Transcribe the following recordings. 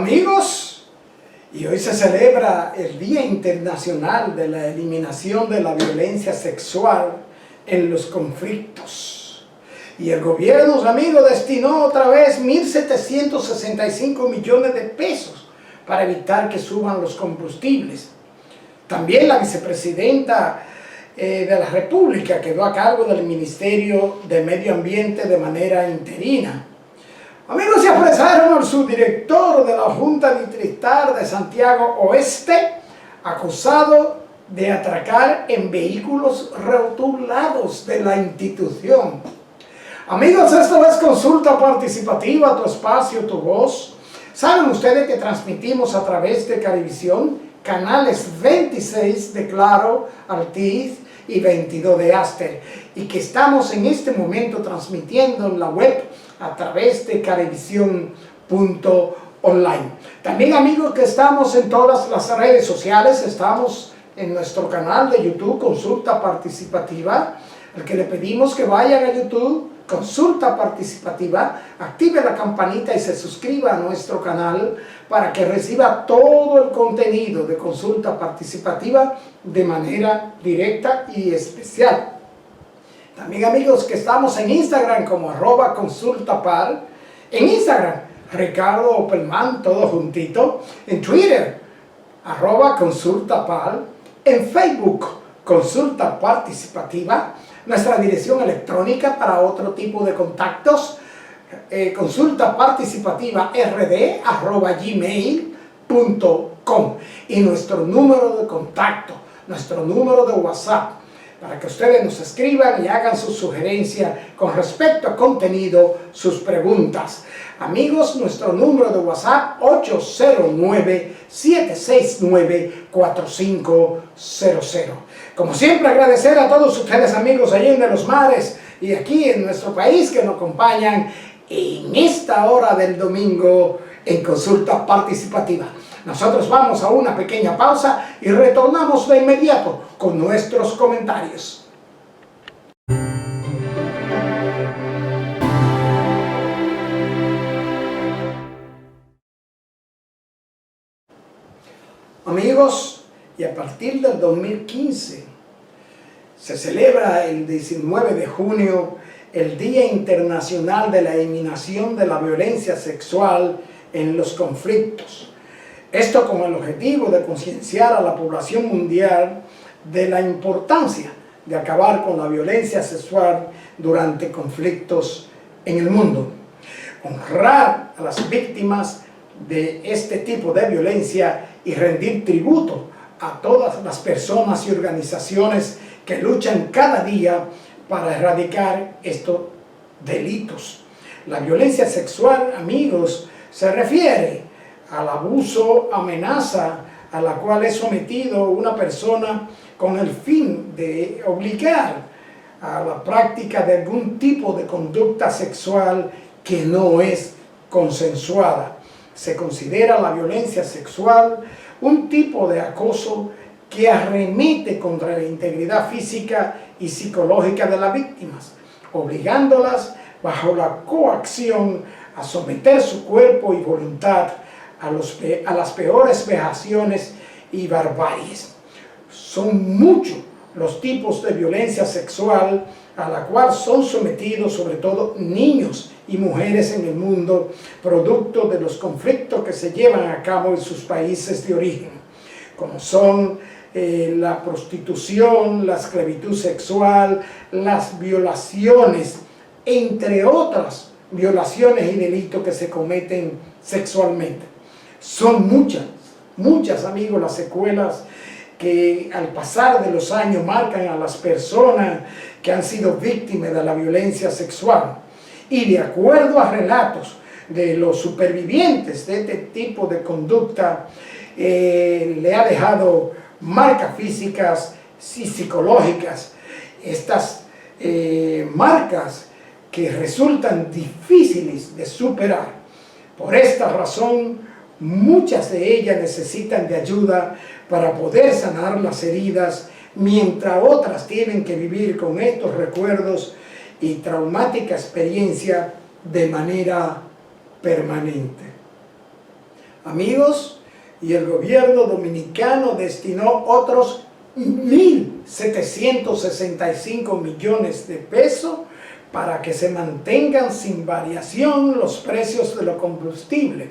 Amigos, y hoy se celebra el Día Internacional de la Eliminación de la Violencia Sexual en los Conflictos. Y el gobierno, amigos, destinó otra vez 1.765 millones de pesos para evitar que suban los combustibles. También la vicepresidenta de la República quedó a cargo del Ministerio de Medio Ambiente de manera interina. Amigos, se apresaron al subdirector de la Junta Distrital de Santiago Oeste, acusado de atracar en vehículos rotulados de la institución. Amigos, esto es Consulta Participativa, tu espacio, tu voz. ¿Saben ustedes que transmitimos a través de Carivisión, canales 26 de Claro, Altiz y 22 de Aster, y que estamos en este momento transmitiendo en la web a través de carivisión.online? También, amigos, que estamos en todas las redes sociales. Estamos en nuestro canal de YouTube, Consulta Participativa, al que le pedimos que vayan a YouTube, Consulta Participativa, active la campanita y se suscriba a nuestro canal para que reciba todo el contenido de Consulta Participativa de manera directa y especial. También, amigos, que estamos en Instagram como @consultapar, en Instagram Ricardo Opelman, todo juntito, en Twitter @consultapar, en Facebook Consulta Participativa, nuestra dirección electrónica para otro tipo de contactos, consultaparticipativa@gmail.com, y nuestro número de contacto, nuestro número de WhatsApp, para que ustedes nos escriban y hagan sus sugerencias con respecto a contenido, sus preguntas. Amigos, nuestro número de WhatsApp 809-769-4500. Como siempre, agradecer a todos ustedes, amigos, allí en los mares y aquí en nuestro país, que nos acompañan en esta hora del domingo en Consulta Participativa. Nosotros vamos a una pequeña pausa y retornamos de inmediato con nuestros comentarios. Amigos, y a partir del 2015 se celebra el 19 de junio el Día Internacional de la Eliminación de la Violencia Sexual en los Conflictos. Esto con el objetivo de concienciar a la población mundial de la importancia de acabar con la violencia sexual durante conflictos en el mundo. Honrar a las víctimas de este tipo de violencia y rendir tributo a todas las personas y organizaciones que luchan cada día para erradicar estos delitos. La violencia sexual, amigos, se refiere al abuso, amenaza a la cual es sometido una persona con el fin de obligar a la práctica de algún tipo de conducta sexual que no es consensuada. Se considera la violencia sexual un tipo de acoso que arremete contra la integridad física y psicológica de las víctimas, obligándolas bajo la coacción a someter su cuerpo y voluntad a las peores vejaciones y barbaries. Son muchos los tipos de violencia sexual a la cual son sometidos sobre todo niños y mujeres en el mundo, producto de los conflictos que se llevan a cabo en sus países de origen, como son la prostitución, la esclavitud sexual, las violaciones, entre otras violaciones y delitos que se cometen sexualmente. Son muchas, amigos, las secuelas que al pasar de los años marcan a las personas que han sido víctimas de la violencia sexual. Y de acuerdo a relatos de los supervivientes de este tipo de conducta, le ha dejado marcas físicas y psicológicas. Estas marcas que resultan difíciles de superar. Por esta razón, muchas de ellas necesitan de ayuda para poder sanar las heridas, mientras otras tienen que vivir con estos recuerdos y traumática experiencia de manera permanente. Amigos, y el gobierno dominicano destinó otros 1.765 millones de pesos para que se mantengan sin variación los precios de los combustibles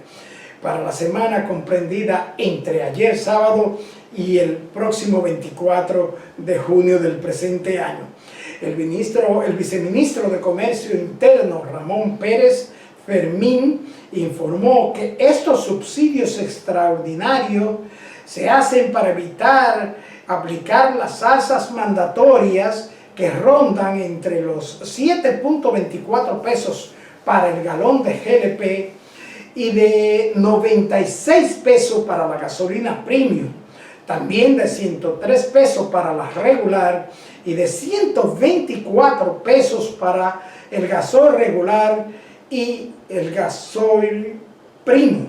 para la semana comprendida entre ayer sábado y el próximo 24 de junio del presente año. El viceministro de Comercio Interno, Ramón Pérez Fermín, informó que estos subsidios extraordinarios se hacen para evitar aplicar las alzas mandatorias que rondan entre los 7.24 pesos para el galón de GLP y de 96 pesos para la gasolina premium, también de 103 pesos para la regular y de 124 pesos para el gasoil regular y el gasoil premium,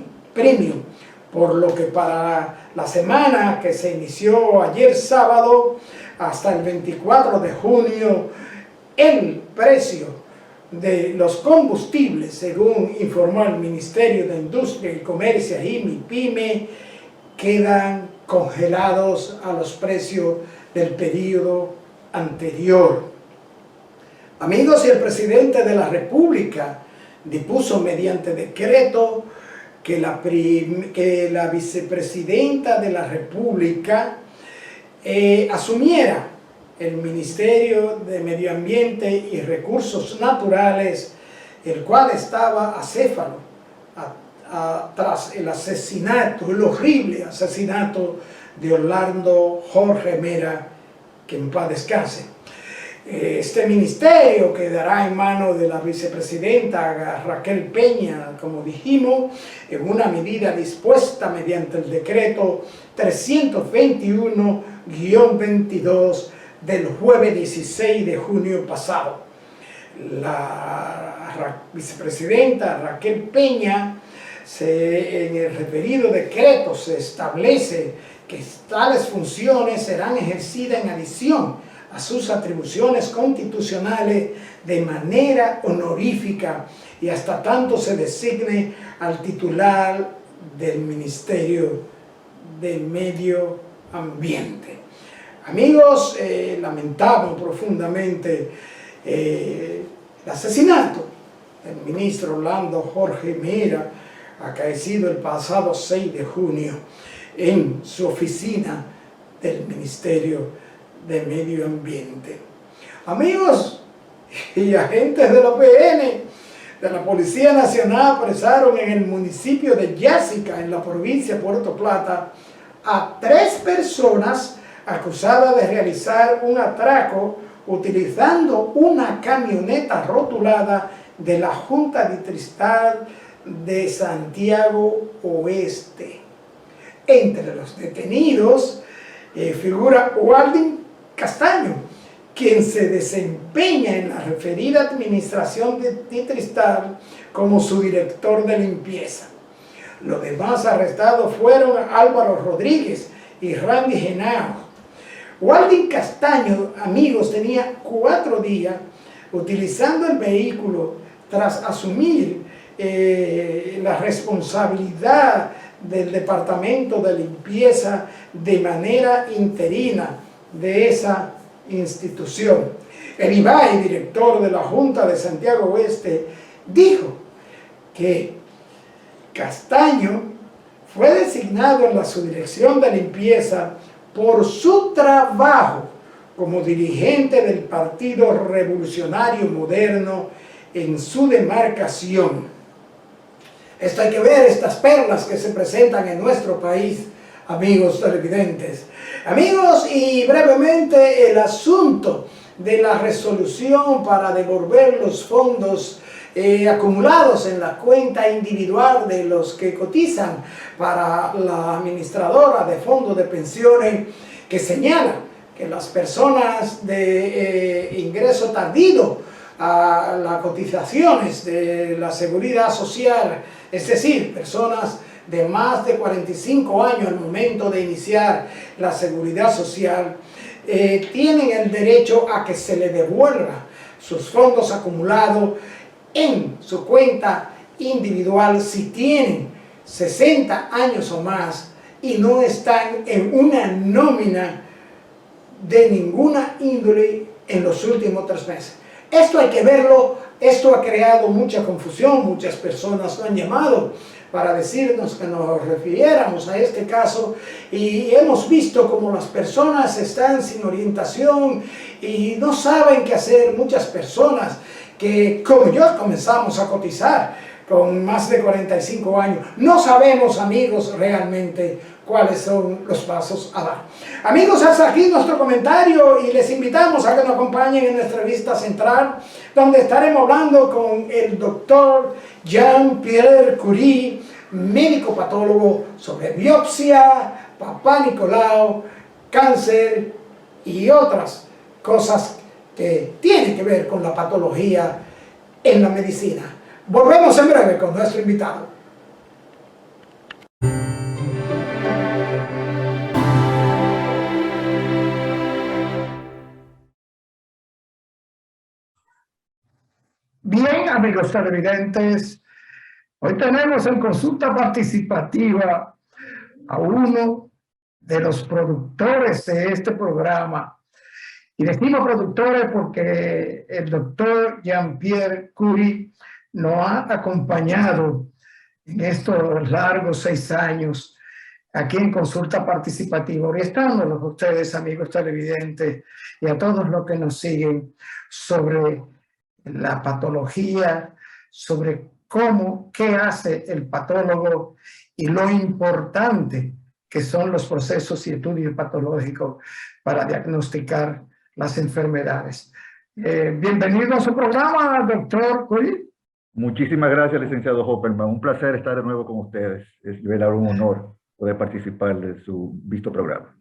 por lo que para la semana que se inició ayer sábado hasta el 24 de junio, el precio de los combustibles, según informó el Ministerio de Industria y Comercio y MIPYME, quedan congelados a los precios del periodo anterior. Amigos, y el presidente de la República dispuso mediante decreto que la vicepresidenta de la República asumiera el Ministerio de Medio Ambiente y Recursos Naturales, el cual estaba acéfalo tras el asesinato, el horrible asesinato de Orlando Jorge Mera, que en paz descanse. Este ministerio quedará en manos de la vicepresidenta Raquel Peña, como dijimos, en una medida dispuesta mediante el decreto 321-22 del jueves 16 de junio pasado. La vicepresidenta Raquel Peña, en el referido decreto se establece que tales funciones serán ejercidas en adición a sus atribuciones constitucionales de manera honorífica y hasta tanto se designe al titular del Ministerio de Medio Ambiente. Amigos, lamentamos profundamente el asesinato del ministro Orlando Jorge Mera, acaecido el pasado 6 de junio en su oficina del Ministerio de Medio Ambiente. Amigos y agentes de la OPN, de la Policía Nacional, apresaron en el municipio de Yásica, en la provincia de Puerto Plata, a 3 personas acusadas de realizar un atraco utilizando una camioneta rotulada de la Junta Distrital de Santiago Oeste. Entre los detenidos figura Waldin Castaño, quien se desempeña en la referida administración distrital como su director de limpieza. Los demás arrestados fueron Álvaro Rodríguez y Randy Genao. Waldin Castaño, amigos, tenía 4 días utilizando el vehículo tras asumir la responsabilidad del departamento de limpieza de manera interina de esa institución. El Ibay, director de la Junta de Santiago Oeste, dijo que Castaño fue designado en la subdirección de limpieza por su trabajo como dirigente del Partido Revolucionario Moderno en su demarcación. Esto hay que ver, estas perlas que se presentan en nuestro país, amigos televidentes. Amigos, y brevemente el asunto de la resolución para devolver los fondos acumulados en la cuenta individual de los que cotizan para la administradora de fondos de pensiones, que señala que las personas de ingreso tardío a las cotizaciones de la seguridad social, es decir, personas de más de 45 años al momento de iniciar la seguridad social, tienen el derecho a que se le devuelva sus fondos acumulados en su cuenta individual si tienen 60 años o más y no están en una nómina de ninguna índole en los últimos 3 meses. Esto hay que verlo, esto ha creado mucha confusión, muchas personas lo han llamado para decirnos que nos refiriéramos a este caso y hemos visto como las personas están sin orientación y no saben qué hacer. Muchas personas que como yo comenzamos a cotizar con más de 45 años, no sabemos, amigos, realmente cuáles son los pasos a dar. Amigos, hasta aquí nuestro comentario y les invitamos a que nos acompañen en nuestra revista central, donde estaremos hablando con el doctor Jean-Pierre Curie, médico patólogo, sobre biopsia, Papá Nicolau, cáncer y otras cosas que tienen que ver con la patología en la medicina. Volvemos en breve con nuestro invitado. Bien, amigos televidentes, hoy tenemos en consulta participativa a uno de los productores de este programa. Y decimos productores porque el doctor Jean-Pierre Curie nos ha acompañado en estos largos 6 años aquí en consulta participativa, orientándolos a ustedes, amigos televidentes, y a todos los que nos siguen sobre la patología, sobre qué hace el patólogo y lo importante que son los procesos y estudios patológicos para diagnosticar las enfermedades. Bienvenido a su programa, doctor Curie. Muchísimas gracias, licenciado Hopperman. Un placer estar de nuevo con ustedes. Es un honor poder participar de su visto programa.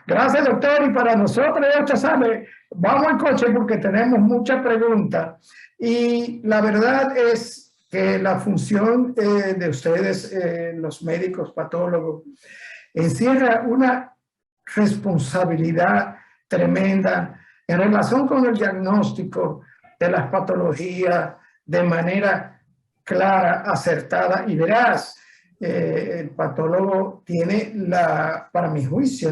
Gracias, doctor. Y para nosotros, ya usted sabe, vamos al coche porque tenemos muchas preguntas. Y la verdad es que la función de ustedes, los médicos patólogos, encierra una responsabilidad tremenda en relación con el diagnóstico de las patologías de manera clara, acertada y veraz. El patólogo tiene para mi juicio,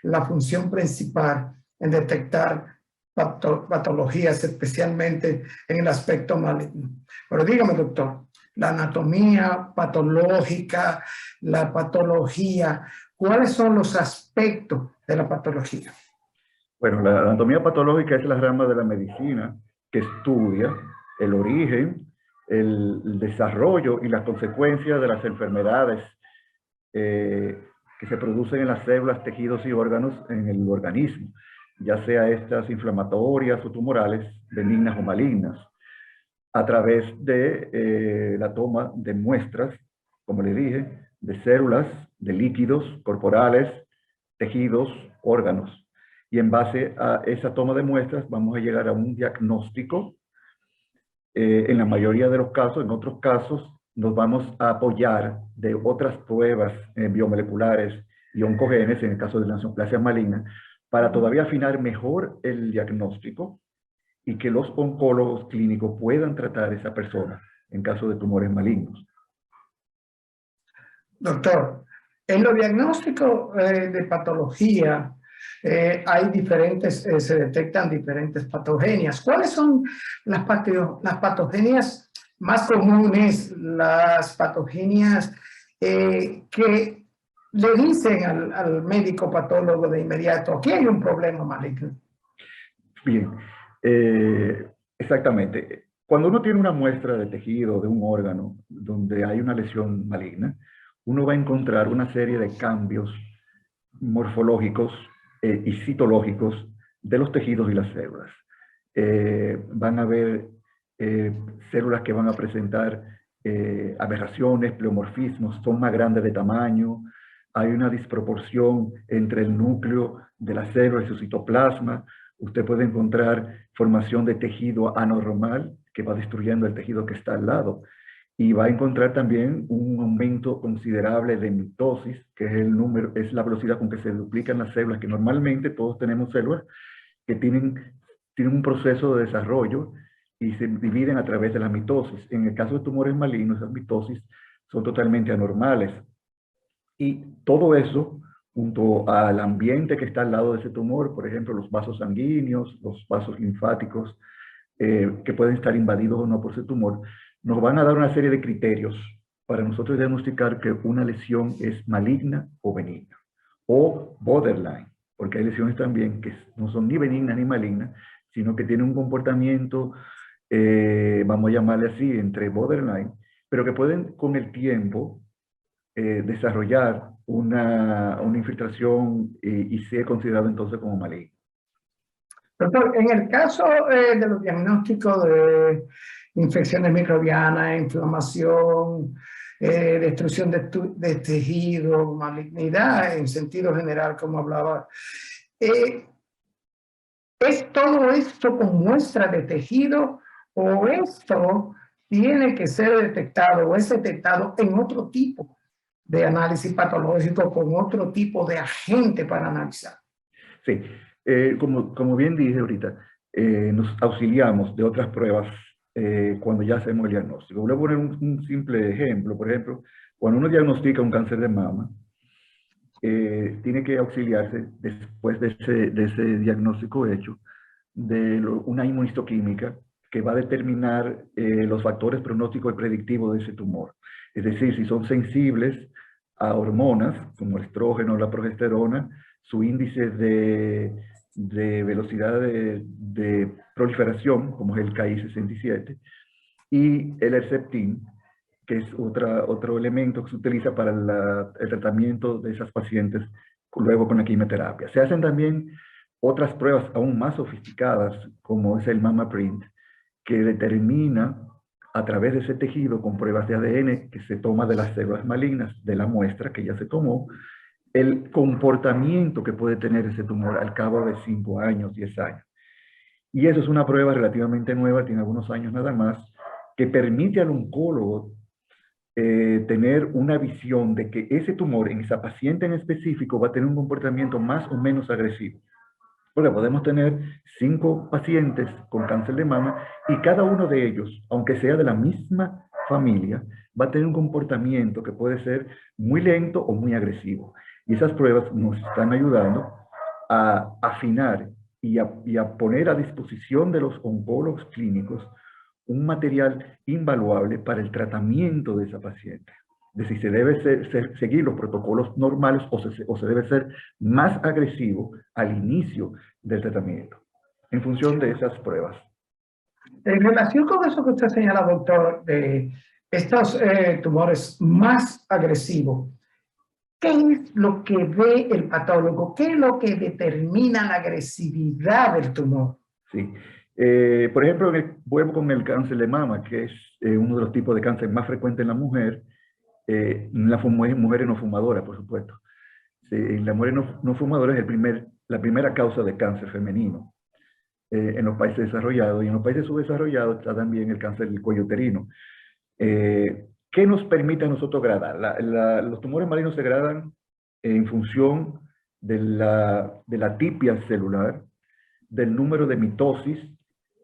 la función principal en detectar patologías, especialmente en el aspecto maligno. Pero dígame, doctor, la anatomía patológica, la patología, ¿cuáles son los aspectos de la patología? Bueno, la anatomía patológica es la rama de la medicina que estudia el origen, el desarrollo y las consecuencias de las enfermedades que se producen en las células, tejidos y órganos en el organismo, ya sea estas inflamatorias o tumorales, benignas o malignas, a través de la toma de muestras, como le dije, de células, de líquidos corporales, tejidos, órganos. Y en base a esa toma de muestras vamos a llegar a un diagnóstico. En la mayoría de los casos, en otros casos, nos vamos a apoyar de otras pruebas biomoleculares y oncogenes, en el caso de la neoplasia maligna, para todavía afinar mejor el diagnóstico y que los oncólogos clínicos puedan tratar a esa persona en caso de tumores malignos. Doctor, en los diagnósticos de patología hay se detectan diferentes patogenias. ¿Cuáles son las patogenias más comunes, las patogenias que le dicen al médico patólogo de inmediato, aquí hay un problema maligno? Bien, exactamente. Cuando uno tiene una muestra de tejido, de un órgano, donde hay una lesión maligna, uno va a encontrar una serie de cambios morfológicos y citológicos de los tejidos y las células. Van a haber células que van a presentar aberraciones, pleomorfismos, son más grandes de tamaño, hay una disproporción entre el núcleo de la célula y su citoplasma. Usted puede encontrar formación de tejido anormal que va destruyendo el tejido que está al lado. Y va a encontrar también un aumento considerable de mitosis, que es la velocidad con que se duplican las células, que normalmente todos tenemos células que tienen un proceso de desarrollo y se dividen a través de la mitosis. En el caso de tumores malignos, esas mitosis son totalmente anormales. Y todo eso, junto al ambiente que está al lado de ese tumor, por ejemplo, los vasos sanguíneos, los vasos linfáticos, que pueden estar invadidos o no por ese tumor, nos van a dar una serie de criterios para nosotros diagnosticar que una lesión es maligna o benigna, o borderline, porque hay lesiones también que no son ni benignas ni malignas, sino que tienen un comportamiento, vamos a llamarle así, entre borderline, pero que pueden con el tiempo desarrollar una infiltración y ser considerado entonces como maligno. Doctor, en el caso de los diagnósticos de infecciones microbianas, inflamación, destrucción de tejido, malignidad en sentido general, como hablaba, ¿es todo esto con muestra de tejido o esto tiene que ser detectado o es detectado en otro tipo de análisis patológico con otro tipo de agente para analizar? Sí, como bien dije ahorita, nos auxiliamos de otras pruebas cuando ya hacemos el diagnóstico. Voy a poner un simple ejemplo. Por ejemplo, cuando uno diagnostica un cáncer de mama, tiene que auxiliarse después de ese diagnóstico hecho de una inmunistoquímica que va a determinar los factores pronósticos y predictivos de ese tumor. Es decir, si son sensibles a hormonas como el estrógeno o la progesterona, su índice de velocidad de proliferación, como es el KI67, y el Herceptin, que es otro elemento que se utiliza para el tratamiento de esas pacientes luego con la quimioterapia. Se hacen también otras pruebas aún más sofisticadas, como es el Mama Print, que determina a través de ese tejido con pruebas de ADN que se toma de las células malignas de la muestra que ya se tomó, el comportamiento que puede tener ese tumor al cabo de 5 años, 10 años. Y eso es una prueba relativamente nueva, tiene algunos años nada más, que permite al oncólogo tener una visión de que ese tumor en esa paciente en específico va a tener un comportamiento más o menos agresivo. Porque podemos tener 5 pacientes con cáncer de mama y cada uno de ellos, aunque sea de la misma familia, va a tener un comportamiento que puede ser muy lento o muy agresivo. Y esas pruebas nos están ayudando a afinar y a poner a disposición de los oncólogos clínicos un material invaluable para el tratamiento de esa paciente. De si se debe seguir los protocolos normales o se debe ser más agresivo al inicio del tratamiento, en función de esas pruebas. En relación con eso que usted señala, doctor, de estos tumores más agresivos, ¿qué es lo que ve el patólogo? ¿Qué es lo que determina la agresividad del tumor? Sí. Por ejemplo, vuelvo con el cáncer de mama, que es uno de los tipos de cáncer más frecuentes en la mujer, en las mujeres no fumadoras, por supuesto. Sí, en las mujeres no fumadoras es la primera causa de cáncer femenino en los países desarrollados, y en los países subdesarrollados está también el cáncer del cuello uterino. ¿Qué nos permite a nosotros gradar? Los tumores malignos se gradan en función de la tipia celular, del número de mitosis,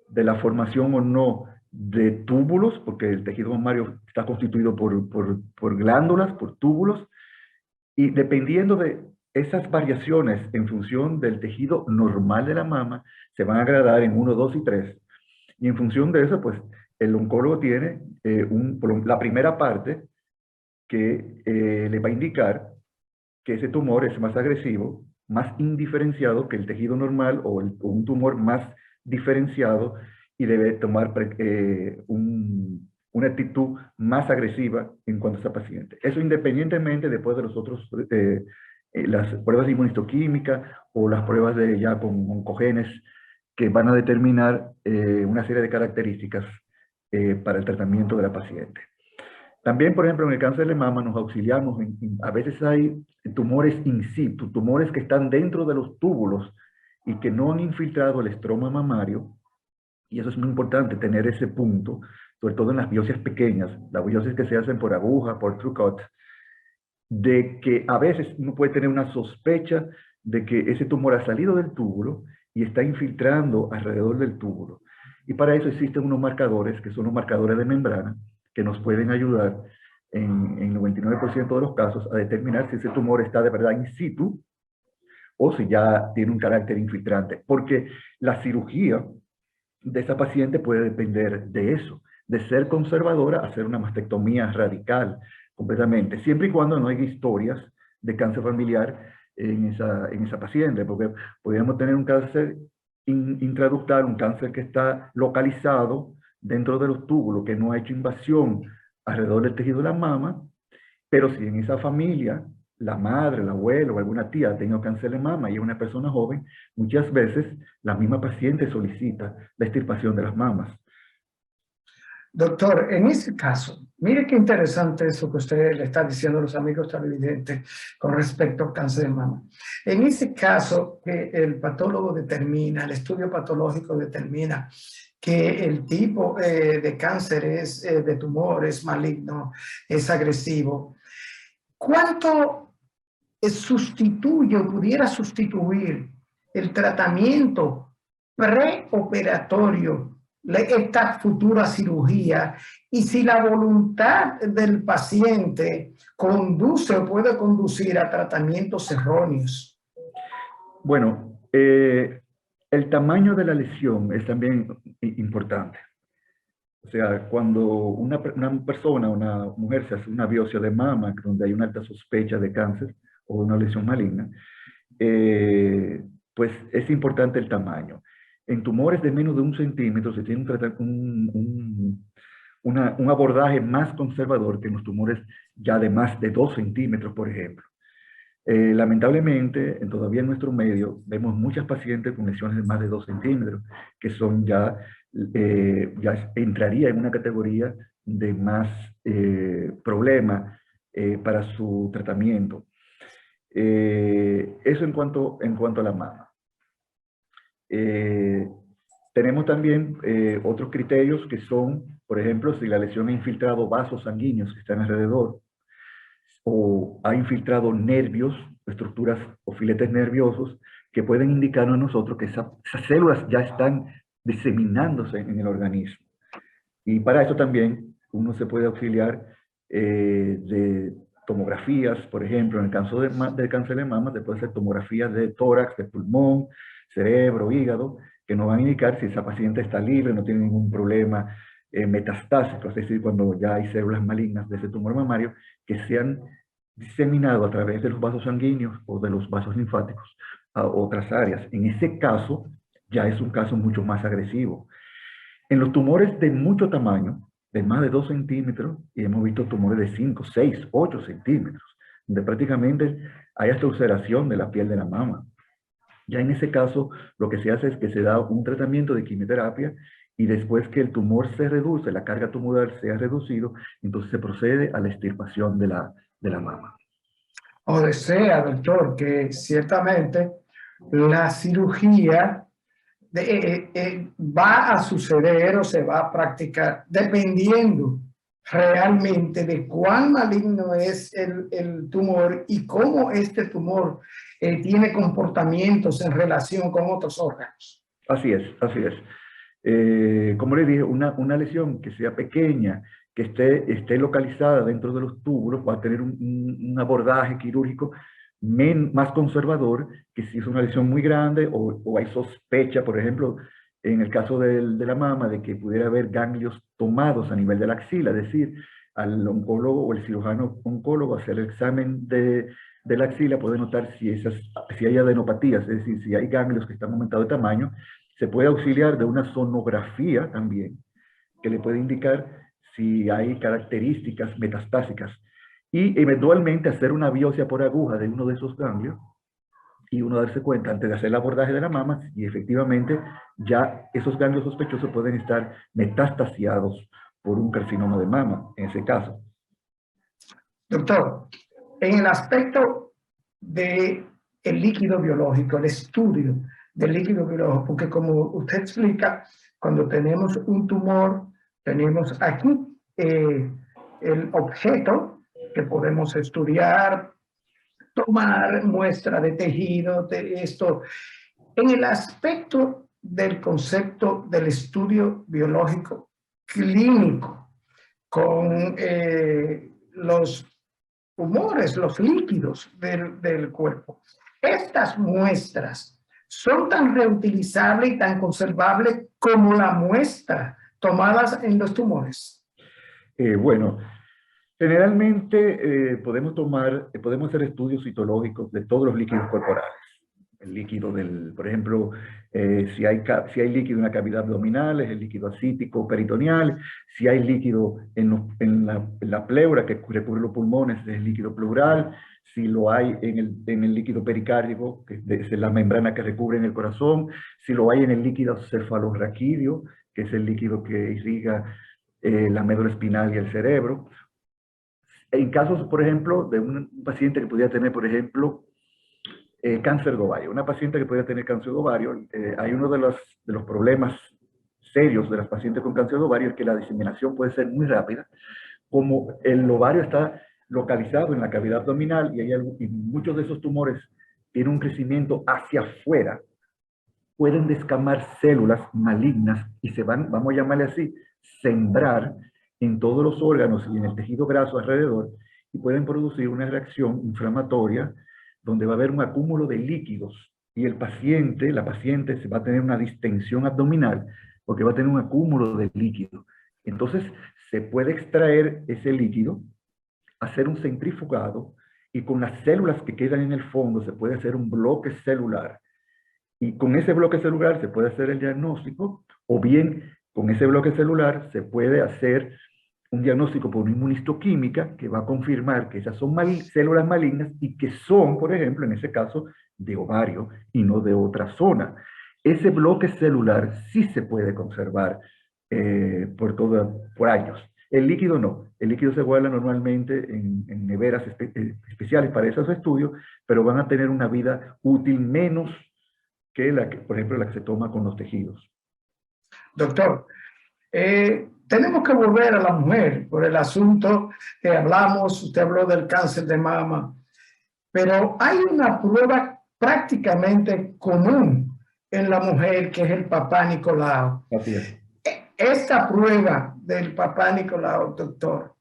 de la formación o no de túbulos, porque el tejido mamario está constituido por glándulas, por túbulos, y dependiendo de esas variaciones en función del tejido normal de la mama, se van a gradar en 1, 2 y 3. Y en función de eso, pues, el oncólogo tiene la primera parte que le va a indicar que ese tumor es más agresivo, más indiferenciado que el tejido normal o un tumor más diferenciado y debe tomar una actitud más agresiva en cuanto a esa paciente. Eso independientemente después de los otros, las pruebas de inmunistoquímica o las pruebas ya con oncogenes que van a determinar una serie de características para el tratamiento de la paciente. También, por ejemplo, en el cáncer de mama nos auxiliamos, a veces hay tumores in situ, tumores que están dentro de los túbulos y que no han infiltrado el estroma mamario, y eso es muy importante, tener ese punto, sobre todo en las biopsias pequeñas, las biopsias que se hacen por aguja, por TrueCut, de que a veces uno puede tener una sospecha de que ese tumor ha salido del túbulo y está infiltrando alrededor del túbulo. Y para eso existen unos marcadores, que son los marcadores de membrana, que nos pueden ayudar en 99% de los casos a determinar si ese tumor está de verdad in situ o si ya tiene un carácter infiltrante, porque la cirugía de esa paciente puede depender de eso, de ser conservadora a hacer una mastectomía radical completamente, siempre y cuando no haya historias de cáncer familiar en esa paciente, porque podríamos tener un cáncer intraductal, un cáncer que está localizado dentro de los túbulos, que no ha hecho invasión alrededor del tejido de la mama, pero si en esa familia la madre, el abuelo o alguna tía ha tenido cáncer de mama y es una persona joven, muchas veces la misma paciente solicita la extirpación de las mamas. Doctor, en ese caso, mire qué interesante eso que usted le está diciendo a los amigos televidentes con respecto al cáncer de mama. En ese caso, que el patólogo determina, el estudio patológico determina que el tipo de cáncer es de tumor, es maligno, es agresivo, ¿cuánto sustituye o pudiera sustituir el tratamiento preoperatorio esta futura cirugía, y si la voluntad del paciente conduce o puede conducir a tratamientos erróneos? Bueno, el tamaño de la lesión es también importante. O sea, cuando una persona, una mujer se hace una biopsia de mama donde hay una alta sospecha de cáncer o una lesión maligna, pues es importante el tamaño. En tumores de menos de 1 centímetro se tiene un abordaje más conservador que en los tumores ya de más de 2 centímetros, por ejemplo. Lamentablemente, todavía en nuestro medio, vemos muchas pacientes con lesiones de más de 2 centímetros, que son ya entraría en una categoría de más problema para su tratamiento. Eso en cuanto a la mama. Tenemos también otros criterios que son, por ejemplo, si la lesión ha infiltrado vasos sanguíneos que están alrededor, o ha infiltrado nervios, estructuras o filetes nerviosos, que pueden indicarnos a nosotros que esas células ya están diseminándose en el organismo. Y para eso también uno se puede auxiliar de tomografías, por ejemplo, en el caso del cáncer de mama, se puede hacer tomografías de tórax, de pulmón, cerebro, hígado, que nos van a indicar si esa paciente está libre, no tiene ningún problema metastásico, es decir, cuando ya hay células malignas de ese tumor mamario que se han diseminado a través de los vasos sanguíneos o de los vasos linfáticos a otras áreas. En ese caso, ya es un caso mucho más agresivo. En los tumores de mucho tamaño, de más de 2 centímetros, y hemos visto tumores de 5, 6, 8 centímetros, donde prácticamente hay hasta ulceración de la piel de la mama. Ya en ese caso, lo que se hace es que se da un tratamiento de quimioterapia y después que el tumor se reduce, la carga tumoral se ha reducido, entonces se procede a la extirpación de la mama. O desea, doctor, que ciertamente la cirugía va a suceder o se va a practicar dependiendo realmente de cuán maligno es el tumor y cómo este tumor tiene comportamientos en relación con otros órganos. Así es, así es. Como le dije, una lesión que sea pequeña, que esté localizada dentro de los túbulos, va a tener un abordaje quirúrgico más conservador que si es una lesión muy grande o hay sospecha, por ejemplo, en el caso de la mama, de que pudiera haber ganglios tomados a nivel de la axila, es decir, al oncólogo o el cirujano oncólogo hacer el examen de la axila puede notar si hay adenopatías, es decir, si hay ganglios que están aumentados de tamaño. Se puede auxiliar de una sonografía también, que le puede indicar si hay características metastásicas. Y eventualmente hacer una biopsia por aguja de uno de esos ganglios y uno darse cuenta antes de hacer el abordaje de la mama y efectivamente ya esos ganglios sospechosos pueden estar metastasiados por un carcinoma de mama, en ese caso. Doctor, en el aspecto del líquido biológico, el estudio del líquido biológico, porque como usted explica, cuando tenemos un tumor, tenemos aquí el objeto que podemos estudiar, tomar muestra de tejido, de esto. En el aspecto del concepto del estudio biológico clínico, con los humores, los líquidos del cuerpo. Estas muestras son tan reutilizables y tan conservables como la muestra tomadas en los tumores. Bueno, generalmente podemos hacer estudios citológicos de todos los líquidos corporales. El líquido por ejemplo, si hay líquido en la cavidad abdominal, es el líquido ascítico peritoneal. Si hay líquido en la pleura que recubre los pulmones, es el líquido pleural. Si lo hay en el líquido pericárdico, que es la membrana que recubre en el corazón. Si lo hay en el líquido cefalorraquídeo, que es el líquido que irriga la médula espinal y el cerebro. En casos, por ejemplo, de un paciente que pudiera tener, por ejemplo, cáncer de ovario. Una paciente que puede tener cáncer de ovario, hay uno de los problemas serios de las pacientes con cáncer de ovario es que la diseminación puede ser muy rápida. Como el ovario está localizado en la cavidad abdominal y muchos de esos tumores tienen un crecimiento hacia afuera, pueden descamar células malignas y se van, vamos a llamarle así, sembrar en todos los órganos y en el tejido graso alrededor y pueden producir una reacción inflamatoria donde va a haber un acúmulo de líquidos y la paciente se va a tener una distensión abdominal porque va a tener un acúmulo de líquido. Entonces se puede extraer ese líquido, hacer un centrifugado y con las células que quedan en el fondo se puede hacer un bloque celular. Y con ese bloque celular se puede hacer el diagnóstico, o bien con ese bloque celular se puede hacer un diagnóstico por una inmunistoquímica que va a confirmar que esas son células malignas y que son, por ejemplo, en ese caso, de ovario y no de otra zona. Ese bloque celular sí se puede conservar por años. El líquido no. El líquido se guarda normalmente en neveras especiales para esos estudios, pero van a tener una vida útil menos que por ejemplo, la que se toma con los tejidos. Doctor, tenemos que volver a la mujer por el asunto que hablamos, usted habló del cáncer de mama, pero hay una prueba prácticamente común en la mujer que es el papá Nicolau. Así es. Esta prueba del papá Nicolau, doctor,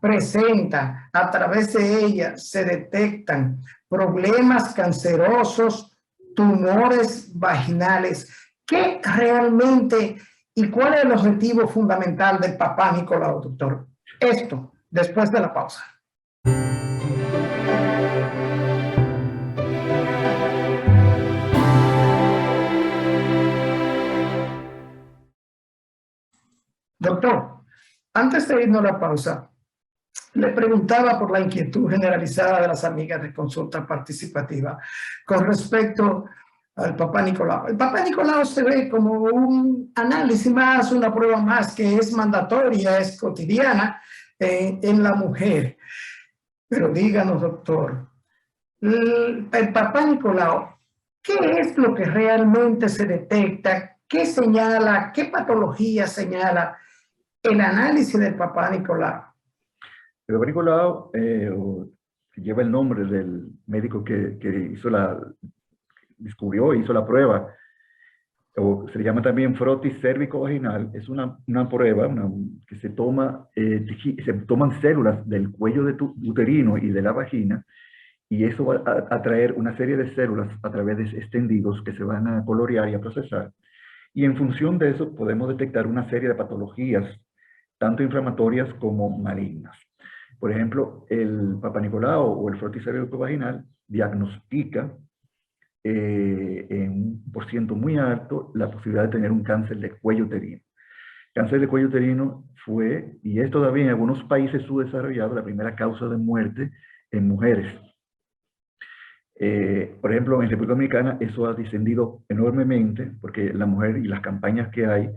presenta, a través de ella se detectan problemas cancerosos, tumores vaginales. ¿Qué realmente y cuál es el objetivo fundamental del papá Nicolau, doctor? Esto, después de la pausa. Doctor, antes de irnos a la pausa, le preguntaba por la inquietud generalizada de las amigas de consulta participativa con respecto al papá Nicolau. El papá Nicolau se ve como un análisis más, una prueba más que es mandatoria, es cotidiana en la mujer. Pero díganos, doctor, el papá Nicolau, ¿qué es lo que realmente se detecta? ¿Qué señala? ¿Qué patología señala el análisis del papá Nicolau? El papá Nicolau lleva el nombre del médico que descubrió e hizo la prueba, o se le llama también frotis cérvico-vaginal. Es una prueba que se toman células del cuello uterino y de la vagina, y eso va a traer una serie de células a través de extendidos que se van a colorear y a procesar. Y en función de eso podemos detectar una serie de patologías, tanto inflamatorias como malignas. Por ejemplo, el Papa Nicolau o el frotis cérvico-vaginal diagnostica en un porcentaje muy alto la posibilidad de tener un cáncer de cuello uterino. Cáncer de cuello uterino fue, y es todavía en algunos países subdesarrollados, la primera causa de muerte en mujeres. Por ejemplo, en República Dominicana eso ha descendido enormemente porque la mujer y las campañas que hay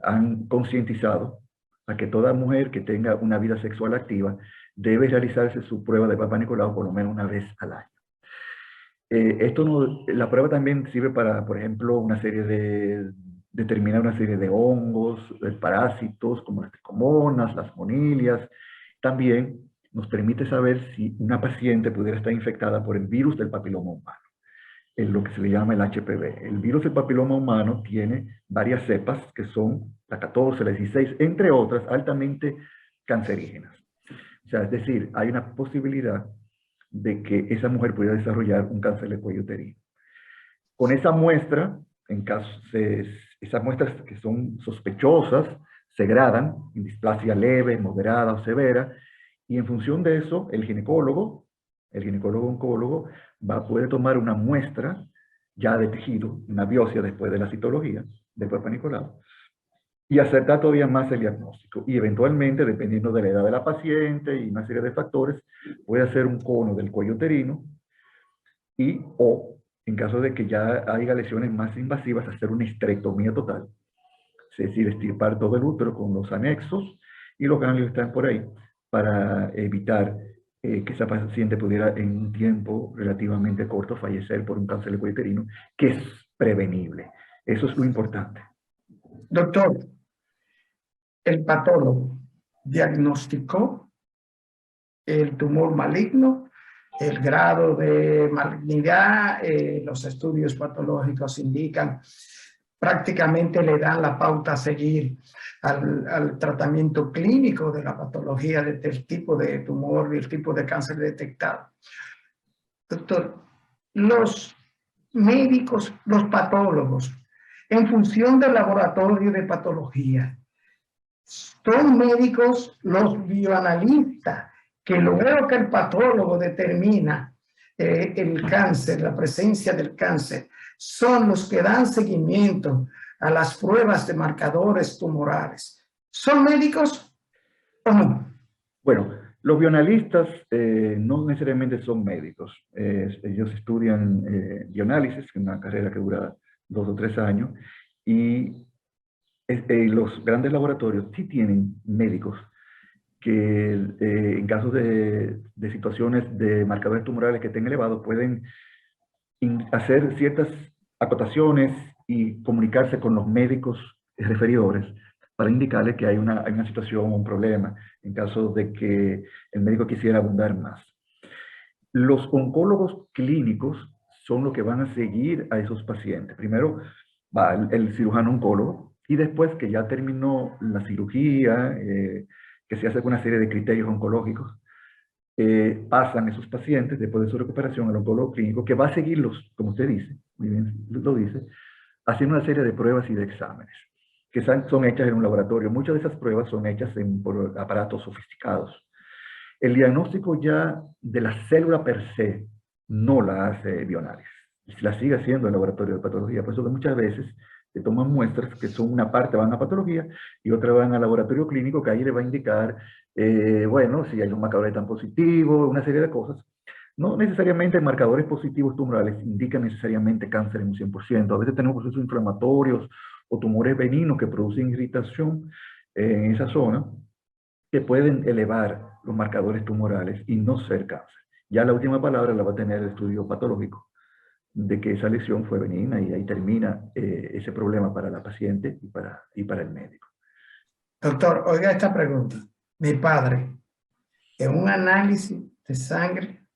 han concientizado a que toda mujer que tenga una vida sexual activa debe realizarse su prueba de Papa Nicolau por lo menos una vez al año. La prueba también sirve para, por ejemplo, determinar una serie de hongos, de parásitos como las tricomonas, las monilias. También nos permite saber si una paciente pudiera estar infectada por el virus del papiloma humano. lo que se le llama el HPV. El virus del papiloma humano tiene varias cepas que son la 14, la 16, entre otras, altamente cancerígenas. O sea, es decir, hay una posibilidad de que esa mujer pudiera desarrollar un cáncer de cuello uterino. Con esa muestra, esas muestras que son sospechosas, se gradan en displasia leve, moderada o severa, y en función de eso, el ginecólogo oncólogo, puede tomar una muestra ya de tejido, una biopsia después de la citología, del Papa Nicolau, y acertar todavía más el diagnóstico. Y eventualmente, dependiendo de la edad de la paciente y una serie de factores, puede hacer un cono del cuello uterino o, en caso de que ya haya lesiones más invasivas, hacer una histerectomía total. Es decir, extirpar todo el útero con los anexos y los ganglios están por ahí para evitar que esa paciente pudiera en un tiempo relativamente corto fallecer por un cáncer de cuello uterino, que es prevenible. Eso es lo importante. Doctor, el patólogo diagnosticó el tumor maligno, el grado de malignidad, los estudios patológicos indican, prácticamente le dan la pauta a seguir al tratamiento clínico de la patología del tipo de tumor y el tipo de cáncer detectado. Doctor, los médicos, los patólogos, en función del laboratorio de patología, son médicos los bioanalistas, que luego que el patólogo determina el cáncer, la presencia del cáncer, son los que dan seguimiento a las pruebas de marcadores tumorales. ¿Son médicos o no? Bueno, los bioanalistas no necesariamente son médicos. Ellos estudian bioanálisis, que es una carrera que dura 2 o 3 años, y los grandes laboratorios sí tienen médicos que en casos de situaciones de marcadores tumorales que estén elevados pueden hacer ciertas acotaciones y comunicarse con los médicos referidores para indicarles que hay una situación o un problema en caso de que el médico quisiera abundar más. Los oncólogos clínicos son los que van a seguir a esos pacientes. Primero va el cirujano oncólogo y después que ya terminó la cirugía, que se hace con una serie de criterios oncológicos, pasan esos pacientes después de su recuperación al oncólogo clínico que va a seguirlos, como usted dice, muy bien lo dice, haciendo una serie de pruebas y de exámenes que son hechas en un laboratorio. Muchas de esas pruebas son hechas por aparatos sofisticados. El diagnóstico ya de la célula per se no la hace bioanálisis, la sigue haciendo el laboratorio de patología. Por eso que muchas veces se toman muestras que son una parte van a patología y otra van al laboratorio clínico, que ahí le va a indicar, bueno, si hay un marcador tan positivo, una serie de cosas. No necesariamente marcadores positivos tumorales indican necesariamente cáncer en un 100%. A veces tenemos procesos inflamatorios o tumores benignos que producen irritación en esa zona, que pueden elevar los marcadores tumorales y no ser cáncer. Ya la última palabra la va a tener el estudio patológico de que esa lesión fue benigna y ahí termina ese problema para la paciente y para el médico. Doctor, oiga esta pregunta. Mi padre, en un análisis de sangre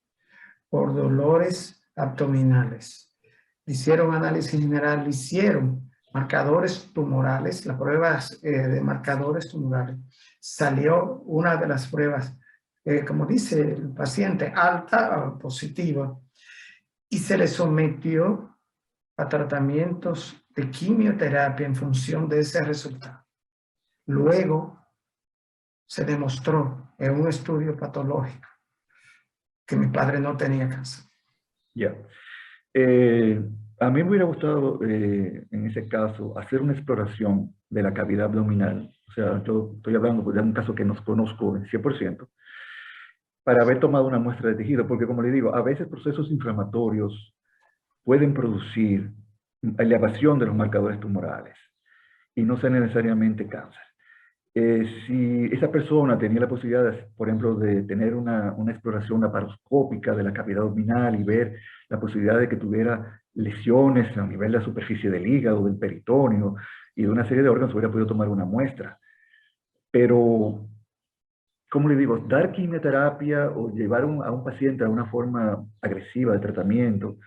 por dolores abdominales, le hicieron análisis general, le hicieron marcadores tumorales, las pruebas de marcadores tumorales. Salió una de las pruebas, como dice el paciente, alta o positiva, y se le sometió a tratamientos de quimioterapia en función de ese resultado. Luego se demostró en un estudio patológico que mi padre no tenía cáncer. Ya. A mí me hubiera gustado, en ese caso, hacer una exploración de la cavidad abdominal. O sea, yo estoy hablando de un caso que no conozco en 100%, para haber tomado una muestra de tejido, porque como le digo, a veces procesos inflamatorios pueden producir elevación de los marcadores tumorales y no ser necesariamente cáncer. Si esa persona tenía la posibilidad, por ejemplo, de tener una exploración laparoscópica de la cavidad abdominal y ver la posibilidad de que tuviera lesiones a nivel de la superficie del hígado, del peritoneo y de una serie de órganos, hubiera podido tomar una muestra. Pero, como le digo, dar quimioterapia o llevar a un paciente a una forma agresiva de tratamiento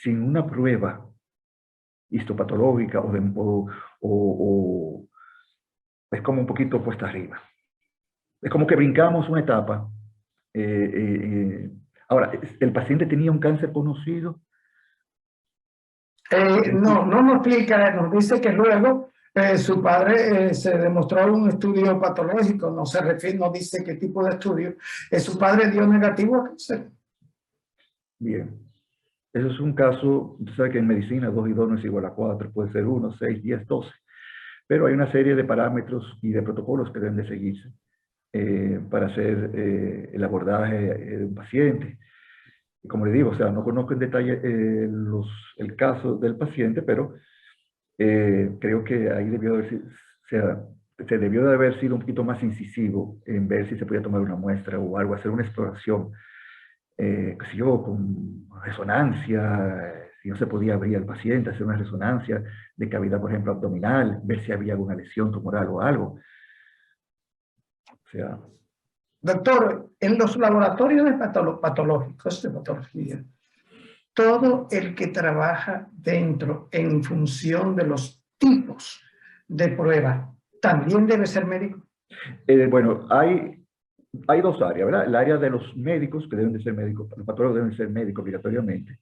sin una prueba histopatológica o es como un poquito puesta arriba. Es como que brincamos una etapa. Ahora, ¿el paciente tenía un cáncer conocido? No nos explica, nos dice que luego su padre se demostró un estudio patológico, no se refiere, no dice qué tipo de estudio, su padre dio negativo a cáncer. Bien. Eso es un caso, tú sabes que en medicina 2 y 2 no es igual a 4, puede ser 1, 6, 10, 12. Pero hay una serie de parámetros y de protocolos que deben de seguirse para hacer el abordaje de un paciente. Y como le digo, o sea, no conozco en detalle el caso del paciente, pero creo que ahí se debió de haber sido un poquito más incisivo en ver si se podía tomar una muestra o algo, hacer una exploración, qué sé yo, con resonancia, si no se podía abrir al paciente, hacer una resonancia de cavidad, por ejemplo, abdominal, ver si había alguna lesión tumoral o algo. O sea, doctor, en los laboratorios de patológicos de patología, todo el que trabaja dentro en función de los tipos de prueba, ¿también debe ser médico? bueno, hay dos áreas, ¿verdad? El área de los médicos, que deben de ser médicos, los patólogos deben ser médicos obligatoriamente.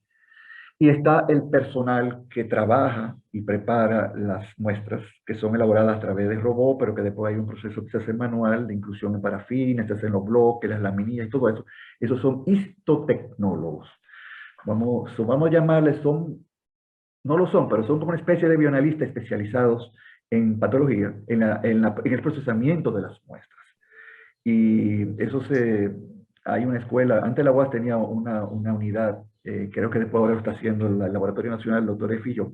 Y está el personal que trabaja y prepara las muestras, que son elaboradas a través de robot, pero que después hay un proceso que se hace manual de inclusión en parafines, se hacen los bloques, las laminillas y todo eso. Esos son histotecnólogos. Vamos a llamarles, no lo son, pero son como una especie de bioanalistas especializados en patología, en el procesamiento de las muestras. Y hay una escuela, antes la UAS tenía una unidad, creo que después ahora lo está haciendo el Laboratorio Nacional, el doctor Efillo,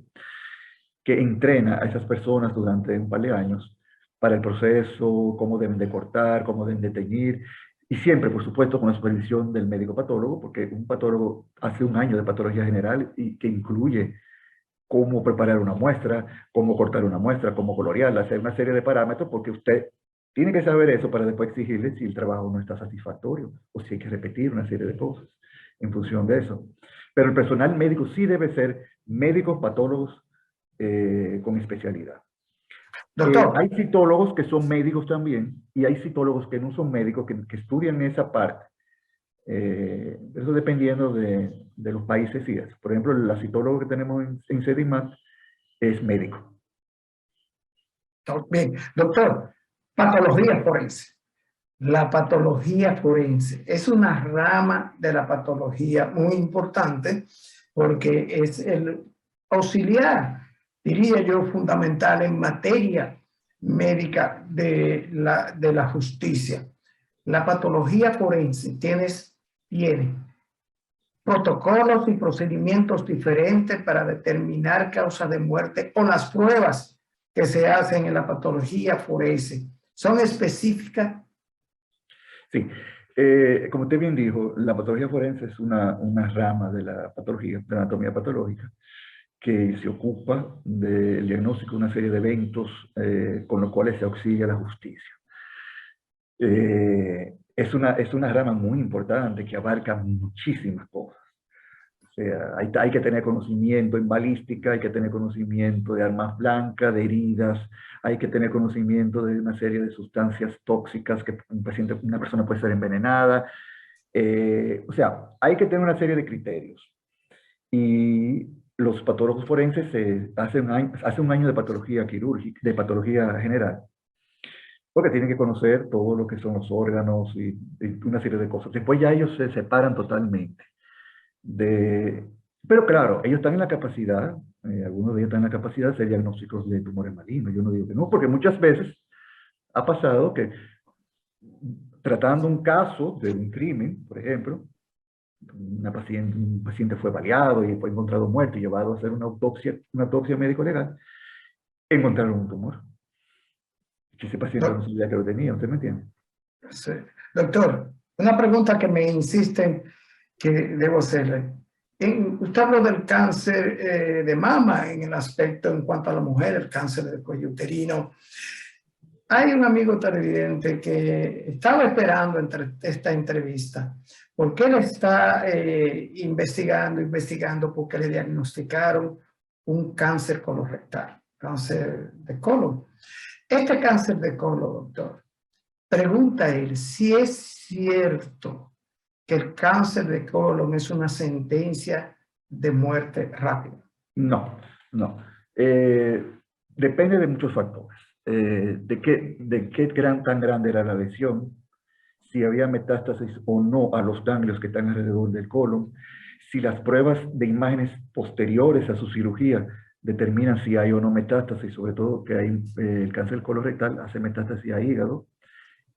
que entrena a esas personas durante un par de años para el proceso, cómo deben de cortar, cómo deben de teñir, y siempre, por supuesto, con la supervisión del médico patólogo, porque un patólogo hace un año de patología general y que incluye cómo preparar una muestra, cómo cortar una muestra, cómo colorearla, hacer una serie de parámetros, porque usted tiene que saber eso para después exigirle si el trabajo no está satisfactorio o si hay que repetir una serie de cosas en función de eso. Pero el personal médico sí debe ser médicos patólogos con especialidad. Doctor, Hay citólogos que son médicos también y hay citólogos que no son médicos que estudian esa parte. Eso dependiendo de los países y eso. Por ejemplo, la citólogo que tenemos en CEDIMAT es médico. bien, doctor, patología forense. La patología forense es una rama de la patología muy importante porque es el auxiliar, diría yo, fundamental en materia médica de la justicia. La patología forense tiene protocolos y procedimientos diferentes para determinar causa de muerte o las pruebas que se hacen en la patología forense. ¿Son específicas? Sí, como usted bien dijo, la patología forense es una rama de la patología, de la anatomía patológica, que se ocupa del diagnóstico de una serie de eventos con los cuales se auxilia la justicia. Es una rama muy importante que abarca muchísimas cosas. O sea, hay que tener conocimiento en balística, hay que tener conocimiento de armas blancas, de heridas, hay que tener conocimiento de una serie de sustancias tóxicas que una persona puede ser envenenada. O sea, hay que tener una serie de criterios. Y los patólogos forenses hace un año de patología quirúrgica, de patología general, porque tienen que conocer todo lo que son los órganos y una serie de cosas. Después ya ellos se separan totalmente. Pero claro, ellos están en la capacidad, algunos de ellos están en la capacidad de hacer diagnósticos de tumores malignos. Yo no digo que no, porque muchas veces ha pasado que tratando un caso de un crimen, por ejemplo, un paciente fue baleado y fue encontrado muerto y llevado a hacer una autopsia médico-legal, encontraron un tumor. Que ese paciente no sabía que lo tenía, ¿usted me entiende? Sí. Doctor, una pregunta que me insisten que debo hacerle. Usted habló del cáncer de mama en el aspecto en cuanto a la mujer, el cáncer del cuello uterino. Hay un amigo televidente que estaba esperando esta entrevista porque él está investigando porque le diagnosticaron un cáncer colorectal, cáncer de colon. Este cáncer de colon, doctor, pregunta él si es cierto que el cáncer de colon es una sentencia de muerte rápida. No, no. Depende de muchos factores. De qué tan grande era la lesión, si había metástasis o no a los ganglios que están alrededor del colon, si las pruebas de imágenes posteriores a su cirugía determinan si hay o no metástasis, sobre todo que hay el cáncer colorectal hace metástasis a hígado,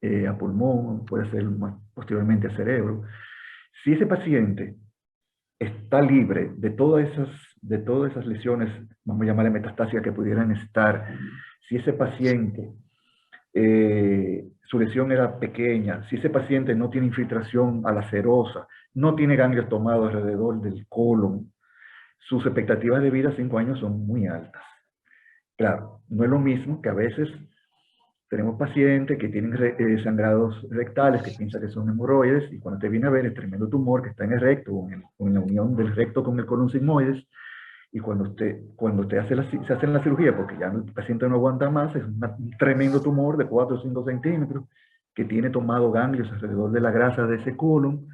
a pulmón, puede ser más posteriormente a cerebro. Si ese paciente está libre de todas esas lesiones, vamos a llamarle metastáticas que pudieran estar, si ese paciente, su lesión era pequeña, si ese paciente no tiene infiltración a la serosa, no tiene ganglios tomados alrededor del colon, sus expectativas de vida a 5 años son muy altas. Claro, no es lo mismo que a veces tenemos pacientes que tienen sangrados rectales, que piensan que son hemorroides, y cuando te viene a ver el tremendo tumor que está en el recto, o en la unión del recto con el colon sigmoides, y cuando se hace la cirugía, porque ya el paciente no aguanta más, es un tremendo tumor de 4 o 5 centímetros, que tiene tomado ganglios alrededor de la grasa de ese colon,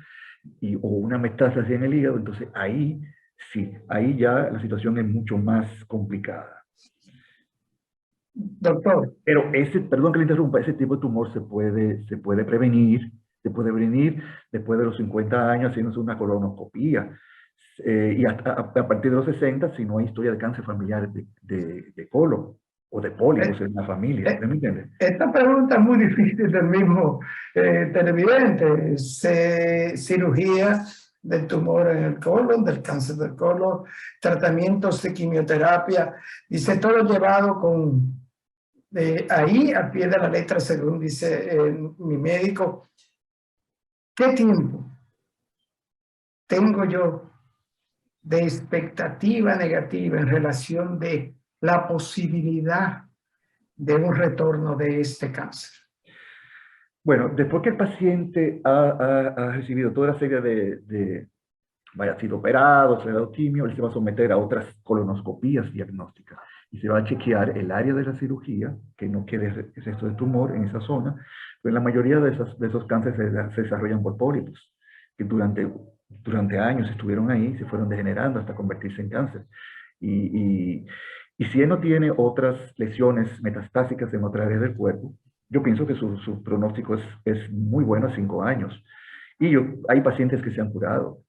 o una metástasis en el hígado, entonces ahí sí, ahí ya la situación es mucho más complicada. Doctor. Pero perdón que le interrumpa, ese tipo de tumor se puede prevenir después de los 50 años haciéndose una colonoscopía. Y a partir de los 60, si no hay historia de cáncer familiar de colon o de pólipos en la familia. ¿Me entiendes? Esta pregunta es muy difícil del mismo televidente. Cirugía del tumor en el colon, del cáncer del colon, tratamientos de quimioterapia, dice todo llevado con ahí al pie de la letra, según dice mi médico. ¿Qué tiempo tengo yo de expectativa negativa en relación de la posibilidad de un retorno de este cáncer? Bueno, después que el paciente ha recibido toda la serie haya sido operado, se ha dado quimio, él se va a someter a otras colonoscopías diagnósticas y se va a chequear el área de la cirugía, que no quede resto de tumor en esa zona. Pues la mayoría de esos cánceres se desarrollan por pólipos, que durante años estuvieron ahí, se fueron degenerando hasta convertirse en cáncer. Y si él no tiene otras lesiones metastásicas en otra área del cuerpo, yo pienso que su pronóstico es muy bueno a 5 años. Y hay pacientes que se han curado.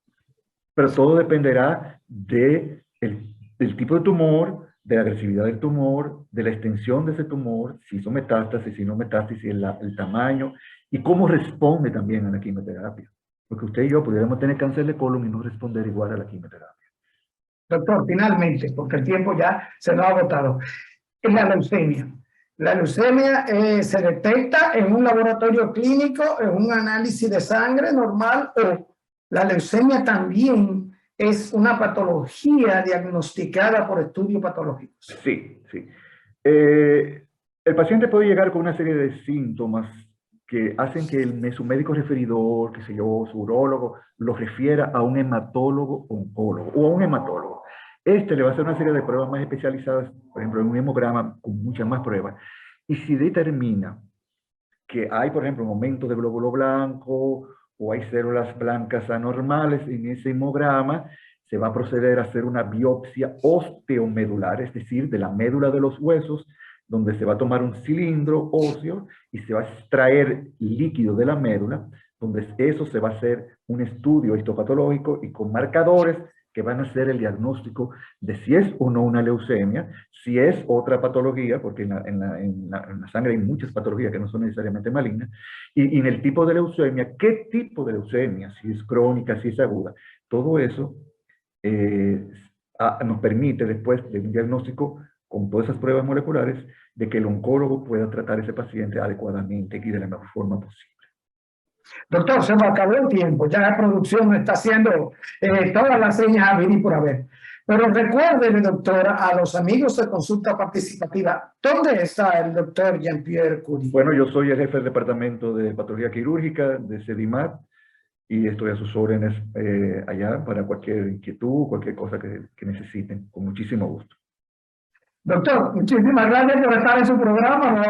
Pero todo dependerá del tipo de tumor, de la agresividad del tumor, de la extensión de ese tumor, si son metástasis, si no metástasis, el tamaño, y cómo responde también a la quimioterapia. Porque usted y yo pudiéramos tener cáncer de colon y no responder igual a la quimioterapia. Doctor, finalmente, porque el tiempo ya se nos ha agotado, es la leucemia. La leucemia se detecta en un laboratorio clínico, en un análisis de sangre normal, o la leucemia también es una patología diagnosticada por estudios patológicos. Sí, sí. El paciente puede llegar con una serie de síntomas que hacen que su médico referidor, qué sé yo, su urólogo, lo refiera a un hematólogo oncólogo o a un hematólogo. Este le va a hacer una serie de pruebas más especializadas, por ejemplo, en un hemograma con muchas más pruebas. Y si determina que hay, por ejemplo, un aumento de glóbulo blanco o hay células blancas anormales en ese hemograma, se va a proceder a hacer una biopsia osteomedular, es decir, de la médula de los huesos, donde se va a tomar un cilindro óseo y se va a extraer líquido de la médula, donde eso se va a hacer un estudio histopatológico y con marcadores que van a hacer el diagnóstico de si es o no una leucemia, si es otra patología, porque en la sangre hay muchas patologías que no son necesariamente malignas, y en el tipo de leucemia, qué tipo de leucemia, si es crónica, si es aguda. Todo eso nos permite, después de un diagnóstico con todas esas pruebas moleculares, de que el oncólogo pueda tratar a ese paciente adecuadamente y de la mejor forma posible. Doctor, se me acabó el tiempo, ya la producción me está haciendo todas las señas a venir por haber. Pero recuerden, doctor, a los amigos de Consulta Participativa, ¿dónde está el doctor Jean-Pierre Curie? Bueno, yo soy el jefe del departamento de patología quirúrgica de CEDIMAT y estoy a sus órdenes allá para cualquier inquietud, cualquier cosa que necesiten, con muchísimo gusto. Doctor, muchísimas gracias por estar en su programa. ¿No?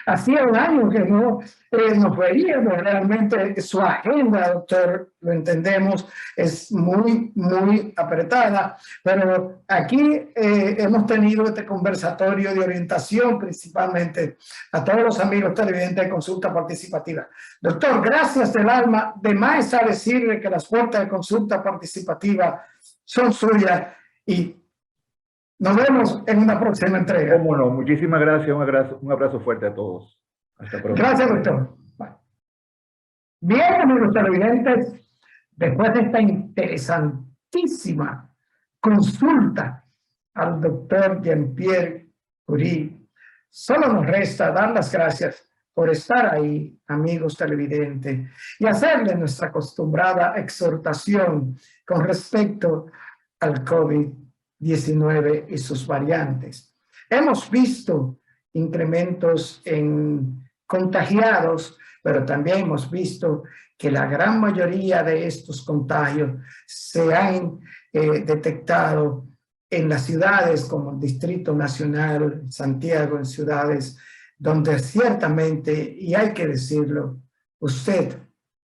Hacía un año que no nos veíamos. Realmente su agenda, doctor, lo entendemos, es muy, muy apretada. Pero aquí hemos tenido este conversatorio de orientación, principalmente a todos los amigos televidentes de Consulta Participativa. Doctor, gracias del alma. De más a decirle que las puertas de Consulta Participativa son suyas y nos vemos en una próxima entrega. Cómo no, muchísimas gracias, un abrazo fuerte a todos. Hasta pronto. Gracias, doctor. Bien, amigos televidentes, después de esta interesantísima consulta al doctor Jean-Pierre Curie, solo nos resta dar las gracias por estar ahí, amigos televidentes, y hacerle nuestra acostumbrada exhortación con respecto al COVID-19 y sus variantes. Hemos visto incrementos en contagiados, pero también hemos visto que la gran mayoría de estos contagios se han detectado en las ciudades como el Distrito Nacional, Santiago, en ciudades donde ciertamente, y hay que decirlo, usted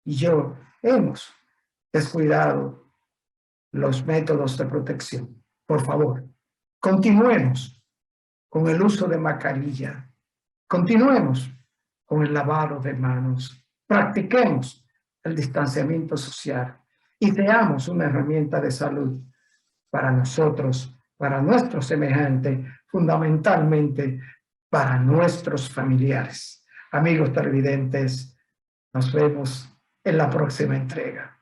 y yo hemos descuidado los métodos de protección. Por favor, continuemos con el uso de mascarilla, continuemos con el lavado de manos, practiquemos el distanciamiento social y seamos una herramienta de salud para nosotros, para nuestros semejantes, fundamentalmente para nuestros familiares. Amigos televidentes, nos vemos en la próxima entrega.